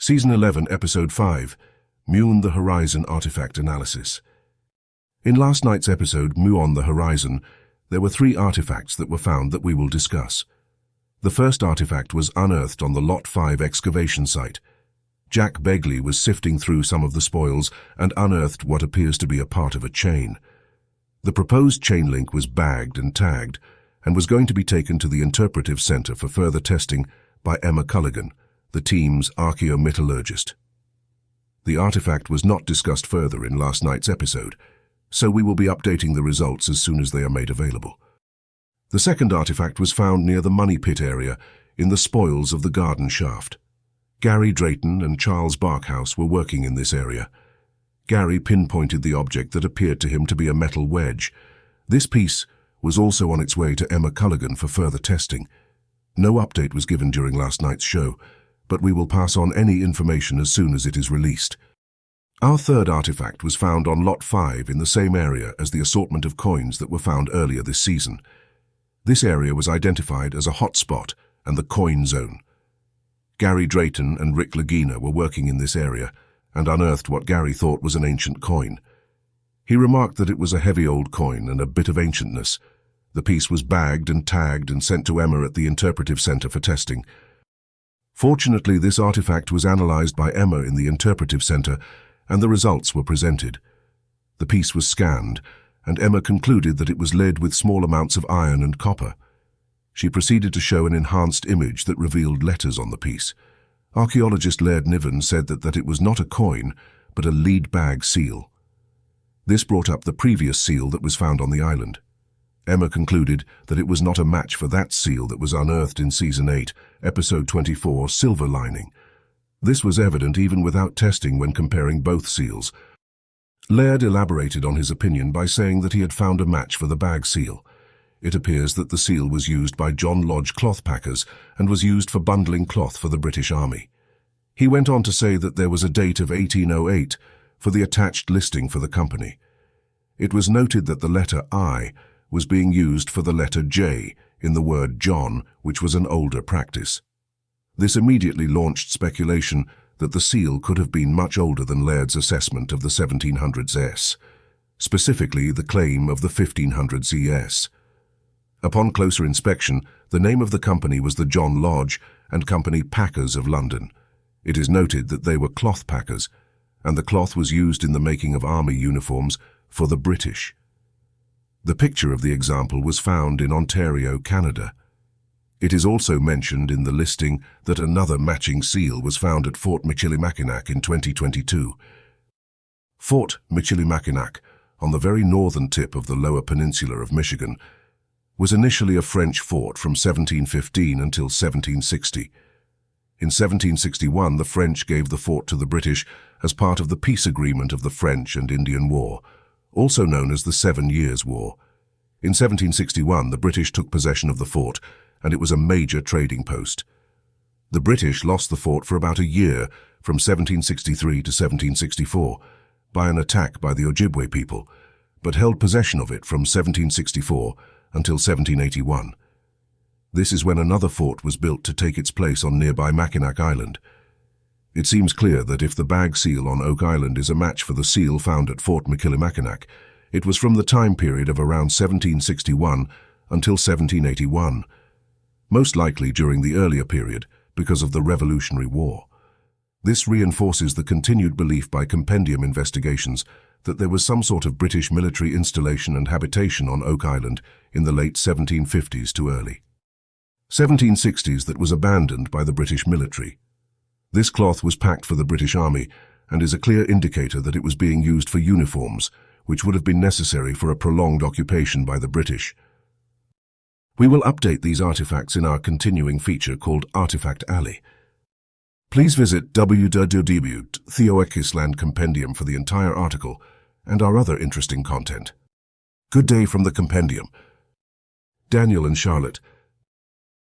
Season 11, Episode 5, Mu on the Horizon Artifact Analysis. In last night's episode, Mu on the Horizon, there were 3 artifacts that were found that we will discuss. The first artifact was unearthed on the Lot 5 excavation site. Jack Begley was sifting through some of the spoils and unearthed what appears to be a part of a chain. The proposed chain link was bagged and tagged and was going to be taken to the Interpretive Center for further testing by Emma Culligan, the team's archaeometallurgist. The artifact was not discussed further in last night's episode, so we will be updating the results as soon as they are made available. The second artifact was found near the Money Pit area in the spoils of the garden shaft. Gary Drayton and Charles Barkhouse were working in this area. Gary pinpointed the object that appeared to him to be a metal wedge. This piece was also on its way to Emma Culligan for further testing. No update was given during last night's show, but we will pass on any information as soon as it is released. Our third artifact was found on Lot 5 in the same area as the assortment of coins that were found earlier this season. This area was identified as a hotspot and the coin zone. Gary Drayton and Rick Lagina were working in this area and unearthed what Gary thought was an ancient coin. He remarked that it was a heavy old coin and a bit of ancientness. The piece was bagged and tagged and sent to Emma at the Interpretive Center for testing. Fortunately, this artifact was analyzed by Emma in the Interpretive Center, and the results were presented. The piece was scanned, and Emma concluded that it was lead with small amounts of iron and copper. She proceeded to show an enhanced image that revealed letters on the piece. Archaeologist Laird Niven said that it was not a coin, but a lead bag seal. This brought up the previous seal that was found on the island. Emma concluded that it was not a match for that seal that was unearthed in Season 8, Episode 24, Silver Lining. This was evident even without testing when comparing both seals. Laird elaborated on his opinion by saying that he had found a match for the bag seal. It appears that the seal was used by John Lodge cloth packers and was used for bundling cloth for the British Army. He went on to say that there was a date of 1808 for the attached listing for the company. It was noted that the letter I was being used for the letter J in the word John, which was an older practice. This immediately launched speculation that the seal could have been much older than Laird's assessment of the 1700s S, specifically the claim of the 1500s ES. Upon closer inspection, the name of the company was the John Lodge and Company Packers of London. It is noted that they were cloth packers, and the cloth was used in the making of army uniforms for the British. The picture of the example was found in Ontario, Canada. It is also mentioned in the listing that another matching seal was found at Fort Michilimackinac in 2022. Fort Michilimackinac, on the very northern tip of the lower peninsula of Michigan, was initially a French fort from 1715 until 1760. In 1761, the French gave the fort to the British as part of the peace agreement of the French and Indian War, also known as the 7 Years' War. In 1761, the British took possession of the fort, and it was a major trading post. The British lost the fort for about a year, from 1763 to 1764, by an attack by the Ojibwe people, but held possession of it from 1764 until 1781. This is when another fort was built to take its place on nearby Mackinac Island. It seems clear that if the bag seal on Oak Island is a match for the seal found at Fort Michilimackinac, it was from the time period of around 1761 until 1781, most likely during the earlier period because of the Revolutionary War. This reinforces the continued belief by compendium investigations that there was some sort of British military installation and habitation on Oak Island in the late 1750s to early 1760s that was abandoned by the British military. This cloth was packed for the British Army and is a clear indicator that it was being used for uniforms, which would have been necessary for a prolonged occupation by the British. We will update these artifacts in our continuing feature called Artifact Alley. Please visit www.theoekisland Compendium for the entire article and our other interesting content. Good day from the Compendium. Daniel and Charlotte,